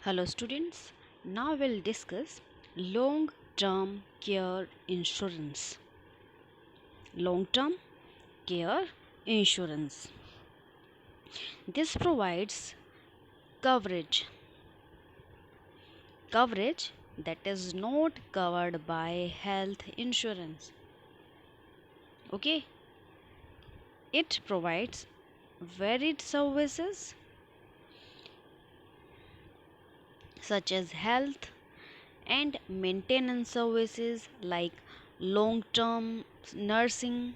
Hello students, now we'll discuss long-term care insurance. Long-term care insurance. This provides coverage. Coverage that is not covered by health insurance. Okay, it provides varied services such as health and maintenance services like long-term nursing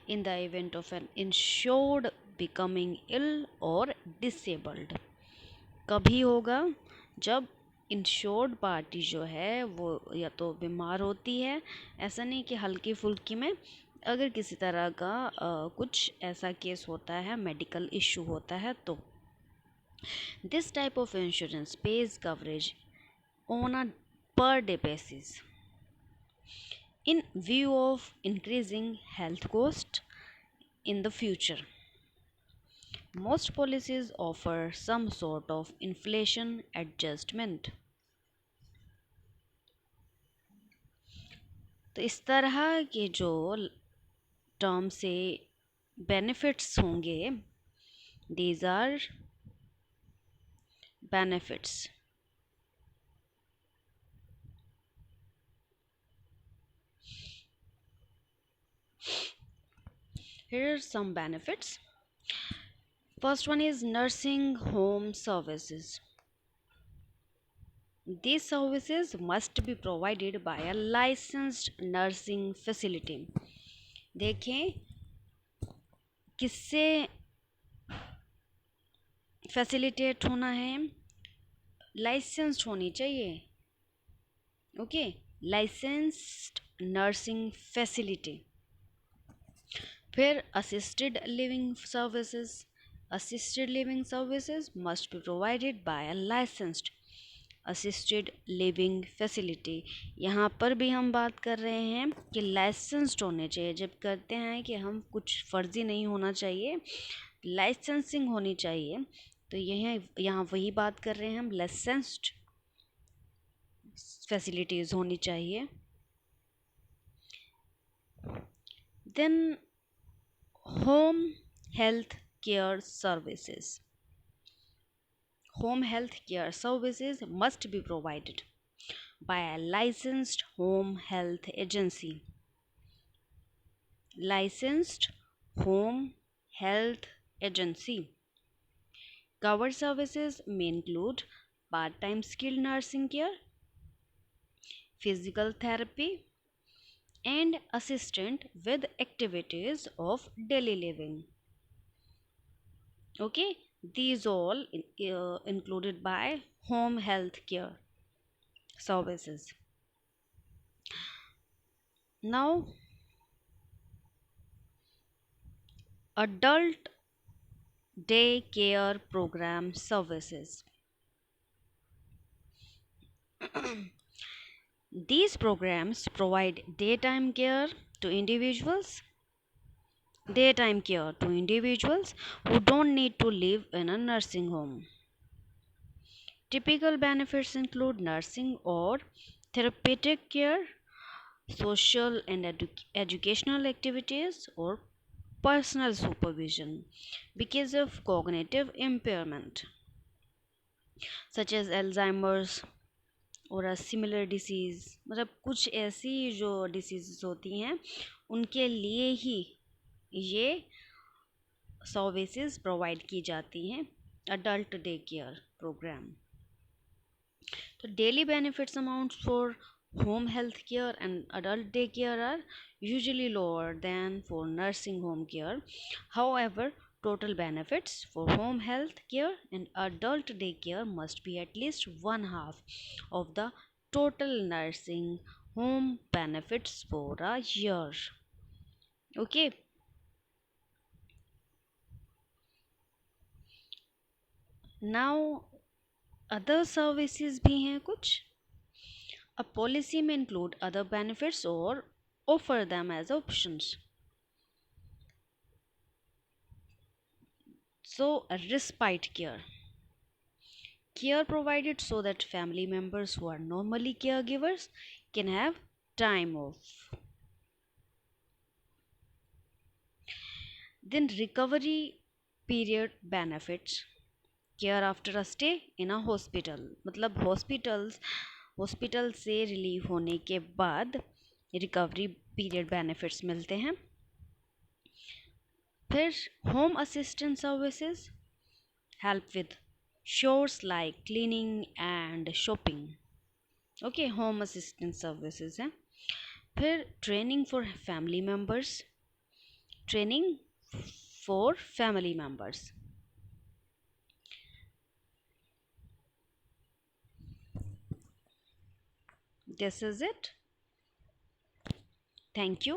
in the event of an insured becoming ill or disabled. कभी होगा जब insured party जो है वो या तो बीमार होती है, ऐसा नहीं कि हल्की फुल्की में, अगर किसी तरह का कुछ ऐसा केस होता है, मेडिकल इशू होता है तो this type of insurance page coverage on a per day basis. In view of increasing health cost in the future, most policies offer some sort of inflation adjustment. तो इस तरह के जो टर्म से benefits होंगे, these are benefits. Here are some benefits. First one is nursing home services. These services must be provided by a licensed nursing facility. देखें किससे facilitate होना है, लाइसेंस्ड होनी चाहिए. Okay, licensed nursing facility. फिर assisted living services. Assisted living services must be provided by a licensed assisted living facility. यहाँ पर भी हम बात कर रहे हैं कि लाइसेंस्ड होने चाहिए. जब कहते हैं कि हम कुछ फर्जी नहीं होना चाहिए, लाइसेंसिंग होनी चाहिए, तो यहाँ वही बात कर रहे हैं हम, लाइसेंस्ड फैसिलिटीज़ होनी चाहिए. Then home health care services. Home health care services must be provided by a licensed home health agency. Licensed home health agency. Covered services may include part-time skilled nursing care, physical therapy, and assistance with activities of daily living. Okay, these all included by home health care services. Now, adult day care program services. These programs provide daytime care to individuals who don't need to live in a nursing home. Typical benefits include nursing or therapeutic care, social and educational activities, or personal supervision because of cognitive impairment such as Alzheimer's और a similar disease. मतलब कुछ ऐसी जो disease होती हैं उनके लिए ही ये सर्विसेज प्रोवाइड की जाती हैं, अडल्ट डे केयर प्रोग्राम. तो daily benefits amounts for home health care and adult day care are usually lower than for nursing home care. However, total benefits for home health care and adult day care must be at least one half of the total nursing home benefits for a year. Okay. Now, other services भी हैं कुछ. A policy may include other benefits or offer them as options. So, respite care. Care provided so that family members who are normally caregivers can have time off. Then recovery period benefits, care after a stay in a hospital, मतलब hospital से relieve होने के बाद recovery period benefits मिलते हैं. फिर home assistant services, help with chores like cleaning and shopping. Okay, home assistant services हैं. फिर training for family members, training for family members. This is it. Thank you.